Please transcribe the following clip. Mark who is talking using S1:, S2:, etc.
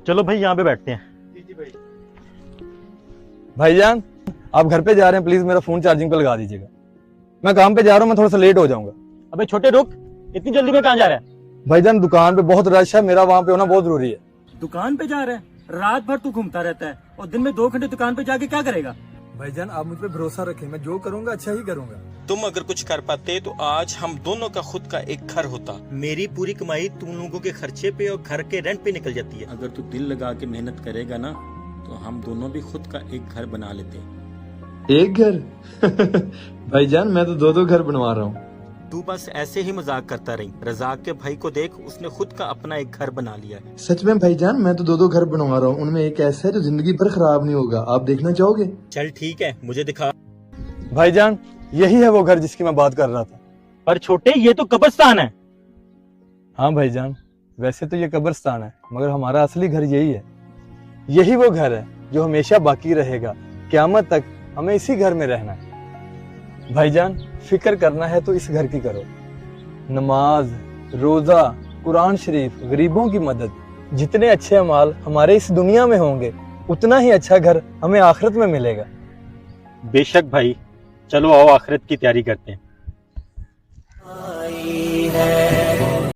S1: चलो भाई यहाँ पे बैठते हैं।
S2: भाईजान आप घर पे जा रहे हैं, प्लीज मेरा फोन चार्जिंग पे लगा दीजिएगा। मैं काम पे जा रहा हूँ, मैं थोड़ा सा लेट हो जाऊंगा।
S1: अबे छोटे रुक, इतनी जल्दी में कहाँ जा रहा है?
S2: भाईजान दुकान पे बहुत रश है, मेरा वहाँ पे होना बहुत जरूरी है।
S3: दुकान पे जा रहा है? रात भर तू घूमता रहता है और दिन में 2 घंटे दुकान पे जाके क्या करेगा?
S2: भाईजान आप मुझ पे भरोसा रखें, मैं जो करूंगा अच्छा ही करूंगा।
S4: तुम अगर कुछ कर पाते तो आज हम दोनों का खुद का एक घर होता। मेरी पूरी कमाई तुम लोगों के खर्चे पे और घर के रेंट पे निकल जाती है।
S3: अगर तू दिल लगा के मेहनत करेगा ना तो हम दोनों भी खुद का एक घर बना लेते।
S5: एक घर? भाईजान मैं तो 2-2 घर बनवा रहा हूँ।
S4: तू बस ऐसे ही मजाक करता रही। रजाक के भाई को देख, उसने खुद का अपना एक घर बना लिया है।
S5: सच में भाईजान मैं तो 2-2 घर बनवा रहा हूँ, उनमें एक ऐसा है जो जिंदगी भर खराब नहीं होगा। आप देखना चाहोगे?
S4: चल ठीक है, मुझे दिखा।
S2: भाईजान यही है वो घर जिसकी मैं बात कर रहा था।
S1: पर छोटे ये तो कब्रिस्तान है।
S2: हाँ भाईजान वैसे तो ये कब्रिस्तान है, मगर हमारा असली घर यही है। यही वो घर है जो हमेशा बाकी रहेगा, क़यामत तक हमें इसी घर में रहना है। भाईजान फिक्र करना है तो इस घर की करो। नमाज, रोजा, कुरान शरीफ, गरीबों की मदद, जितने अच्छे अमाल हमारे इस दुनिया में होंगे उतना ही अच्छा घर हमें आखिरत में मिलेगा।
S1: बेशक भाई, चलो आओ आखिरत की तैयारी करते हैं।